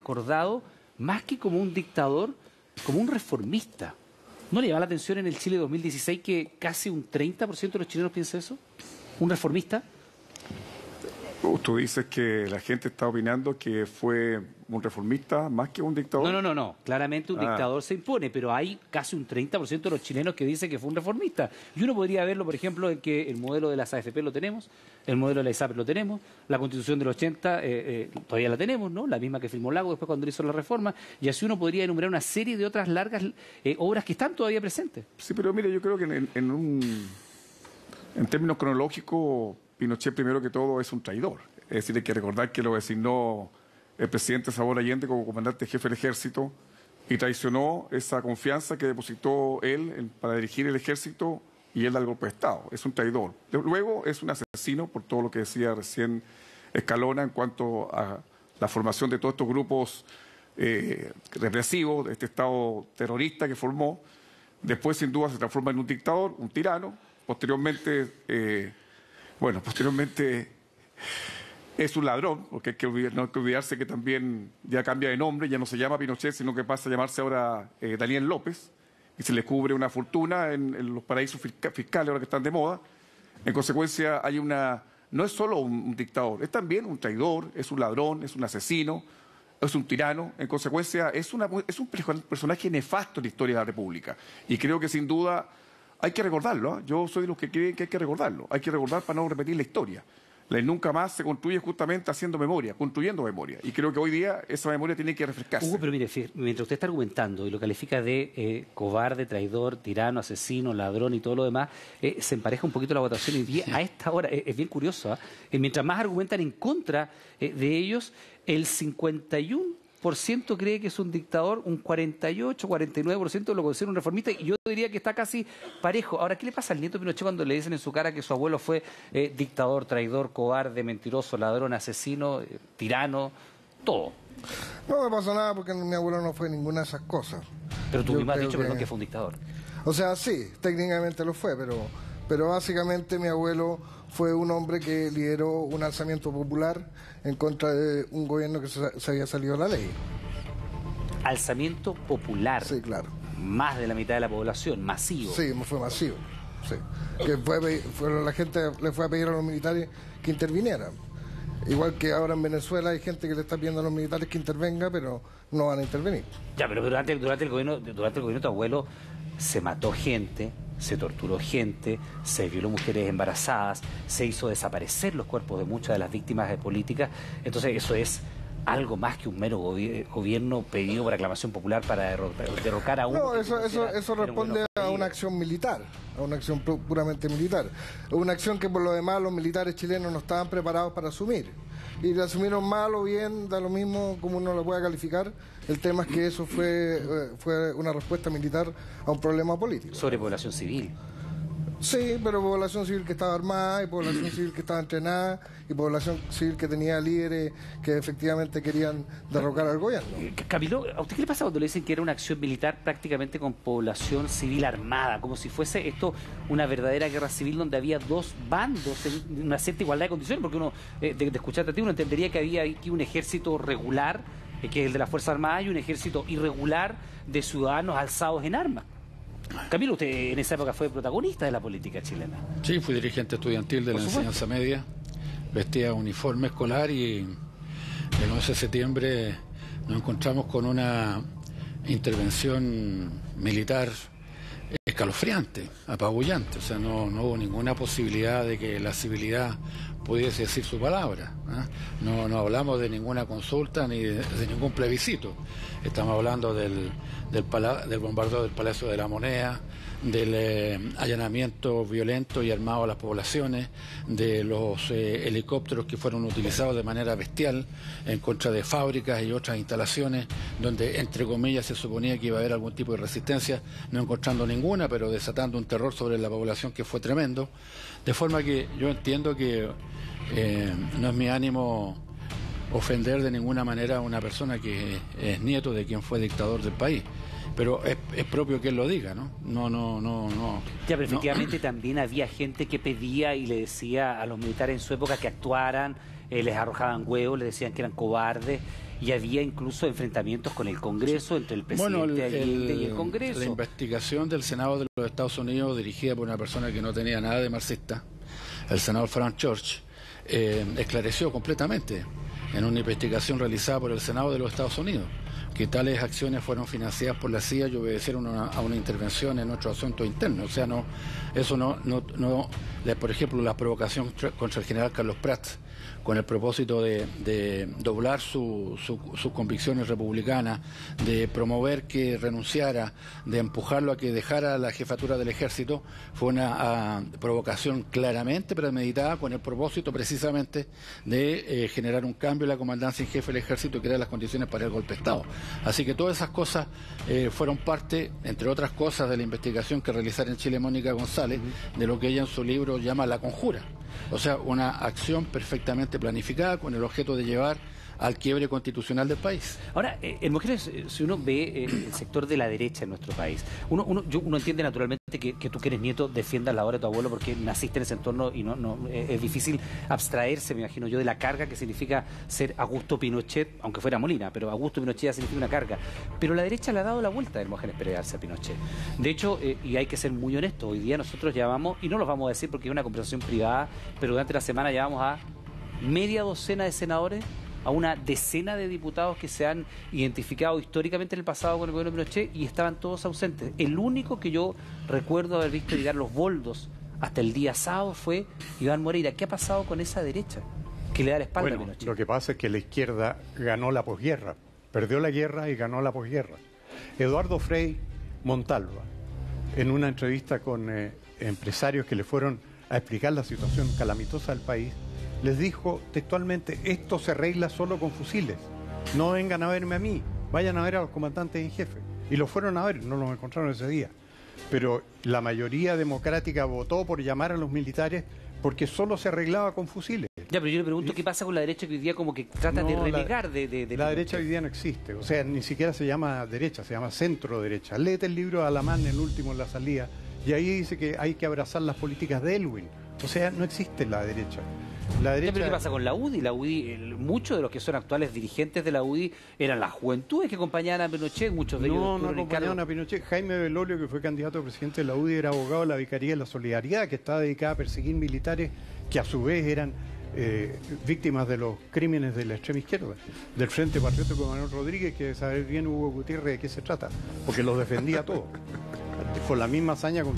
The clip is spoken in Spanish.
recordado más que como un dictador, como un reformista. ¿No le llama la atención en el Chile 2016 que casi un 30% de los chilenos piensa eso? ¿Un reformista? Tú dices que la gente está opinando que fue un reformista más que un dictador. No. Claramente un dictador se impone, pero hay casi un 30% de los chilenos que dicen que fue un reformista. Y uno podría verlo, por ejemplo, en que el modelo de las AFP lo tenemos, el modelo de la ISAPRE lo tenemos, la Constitución del 80 todavía la tenemos, ¿no? La misma que firmó Lago después cuando hizo la reforma, y así uno podría enumerar una serie de otras largas obras que están todavía presentes. Sí, pero mire, yo creo que en términos cronológicos, Pinochet, primero que todo, es un traidor. Es decir, hay que recordar que lo designó el presidente Salvador Allende como comandante jefe del ejército y traicionó esa confianza que depositó él para dirigir el ejército y él da el golpe de Estado. Es un traidor. Luego es un asesino por todo lo que decía recién Escalona en cuanto a la formación de todos estos grupos represivos, de este Estado terrorista que formó. Después, sin duda, se transforma en un dictador, un tirano. Posteriormente es un ladrón, porque no hay que olvidarse que también ya cambia de nombre, ya no se llama Pinochet, sino que pasa a llamarse ahora Daniel López, y se le cubre una fortuna en los paraísos fiscales ahora que están de moda. En consecuencia, no es solo un dictador, es también un traidor, es un ladrón, es un asesino, es un tirano. En consecuencia, es un personaje nefasto en la historia de la República. Y creo que sin duda hay que recordarlo, ¿eh? Yo soy de los que creen que hay que recordarlo. Hay que recordar para no repetir la historia. La nunca más se construye justamente haciendo memoria, construyendo memoria. Y creo que hoy día esa memoria tiene que refrescarse. Hugo, pero mire, mientras usted está argumentando y lo califica de cobarde, traidor, tirano, asesino, ladrón y todo lo demás, se empareja un poquito la votación hoy día. A esta hora es bien curioso, ¿eh? Mientras más argumentan en contra de ellos, el 51% cree que es un dictador, un 48, 49% lo considera un reformista, y yo diría que está casi parejo. Ahora, ¿qué le pasa al nieto Pinochet cuando le dicen en su cara que su abuelo fue dictador, traidor, cobarde, mentiroso, ladrón, asesino, tirano, todo? No me pasa nada porque mi abuelo no fue ninguna de esas cosas. Pero tú mismo has dicho que fue un dictador. O sea, sí, técnicamente lo fue, pero básicamente mi abuelo fue un hombre que lideró un alzamiento popular en contra de un gobierno que se había salido de la ley. Alzamiento popular. Sí, claro. Más de la mitad de la población, masivo. Sí, fue masivo. Sí. La gente le fue a pedir a los militares que intervinieran. Igual que ahora en Venezuela hay gente que le está pidiendo a los militares que intervenga, pero no van a intervenir. Ya, pero durante el gobierno de tu abuelo se mató gente, se torturó gente, se violó mujeres embarazadas, se hizo desaparecer los cuerpos de muchas de las víctimas de políticas. Entonces eso es algo más que un mero gobierno pedido por aclamación popular para derrocar a uno. No, eso responde a una acción militar, a una acción puramente militar. Una acción que por lo demás los militares chilenos no estaban preparados para asumir. Y la asumieron mal o bien, da lo mismo como uno lo pueda calificar. El tema es que eso fue una respuesta militar a un problema político. Sobre población civil. Sí, pero población civil que estaba armada, y población civil que estaba entrenada, y población civil que tenía líderes que efectivamente querían derrocar al gobierno. Camilo, ¿a usted qué le pasa cuando le dicen que era una acción militar prácticamente con población civil armada? Como si fuese esto una verdadera guerra civil donde había dos bandos en una cierta igualdad de condiciones, porque uno, de escucharte a ti, uno entendería que había aquí un ejército regular, que es el de las Fuerzas Armadas, y un ejército irregular de ciudadanos alzados en armas. Camilo, usted en esa época fue protagonista de la política chilena. Sí, fui dirigente estudiantil de la enseñanza media, vestía uniforme escolar y el 11 de septiembre nos encontramos con una intervención militar escalofriante, apabullante. O sea, no hubo ninguna posibilidad de que la civilidad pudiese decir su palabra, ¿eh? No hablamos de ninguna consulta ni de ningún plebiscito. Estamos hablando del bombardeo del Palacio de la Moneda, del allanamiento violento y armado a las poblaciones, de los helicópteros que fueron utilizados de manera bestial en contra de fábricas y otras instalaciones donde, entre comillas, se suponía que iba a haber algún tipo de resistencia, no encontrando ninguna, pero desatando un terror sobre la población que fue tremendo. De forma que yo entiendo que no es mi ánimo ofender de ninguna manera a una persona que es nieto de quien fue dictador del país, pero es propio que él lo diga, ¿no? No. Ya, pero efectivamente también había gente que pedía y le decía a los militares en su época que actuaran, les arrojaban huevos, les decían que eran cobardes. y había incluso enfrentamientos con el Congreso, entre el presidente Allende y el Congreso. La investigación del Senado de los Estados Unidos, dirigida por una persona que no tenía nada de marxista, el senador Frank Church, esclareció completamente en una investigación realizada por el Senado de los Estados Unidos que tales acciones fueron financiadas por la CIA y obedecieron a una intervención en nuestros asuntos internos. O sea, por ejemplo, la provocación contra el general Carlos Prats, con el propósito de doblar sus convicciones republicanas, de promover que renunciara, de empujarlo a que dejara la jefatura del ejército, fue una provocación claramente premeditada con el propósito precisamente de generar un cambio en la comandancia en jefe del ejército y crear las condiciones para el golpe de Estado. Así que todas esas cosas fueron parte, entre otras cosas, de la investigación que realizara en Chile Mónica González, de lo que ella en su libro llama La Conjura. O sea, una acción perfectamente planificada con el objeto de llevar al quiebre constitucional del país. Ahora, en Mujeres, si uno ve el sector de la derecha en nuestro país, uno entiende naturalmente que tú que eres nieto defiendas la obra de tu abuelo porque naciste en ese entorno y es difícil abstraerse, me imagino yo, de la carga que significa ser Augusto Pinochet, aunque fuera Molina, pero Augusto Pinochet ya significa una carga. Pero la derecha le ha dado la vuelta a Hermógenes Pérez Arce a Pinochet. De hecho, y hay que ser muy honestos, hoy día nosotros llamamos, y no los vamos a decir porque es una conversación privada, pero durante la semana llamamos a media docena de senadores, a una decena de diputados que se han identificado históricamente en el pasado con el gobierno de Pinochet y estaban todos ausentes. El único que yo recuerdo haber visto llegar los boldos hasta el día sábado fue Iván Moreira. ¿Qué ha pasado con esa derecha que le da la espalda a Pinochet? Lo que pasa es que la izquierda ganó la posguerra, perdió la guerra y ganó la posguerra. Eduardo Frei Montalva, en una entrevista con empresarios que le fueron a explicar la situación calamitosa del país, les dijo textualmente: esto se arregla solo con fusiles, no vengan a verme a mí, vayan a ver a los comandantes en jefe. Y los fueron a ver, no los encontraron ese día. Pero la mayoría democrática votó por llamar a los militares porque solo se arreglaba con fusiles. Ya, pero yo le pregunto qué pasa con la derecha que hoy día como que trata de renegar de la derecha hoy día no existe, o sea, ni siquiera se llama derecha, se llama centro derecha. Léete el libro de Alamán, el último en la salida, y ahí dice que hay que abrazar las políticas de Elwin. O sea, no existe la derecha. La derecha... ¿Pero qué pasa con la UDI? La UDI, muchos de los que son actuales dirigentes de la UDI eran las juventudes que acompañaban a Pinochet, muchos de ellos... No acompañaban a Pinochet. Jaime Belolio, que fue candidato a presidente de la UDI, era abogado de la Vicaría de la Solidaridad, que estaba dedicada a perseguir militares que a su vez eran víctimas de los crímenes de la extrema izquierda, del Frente Patriótico de Manuel Rodríguez, que saber bien Hugo Gutiérrez de qué se trata, porque los defendía todos, con la misma hazaña con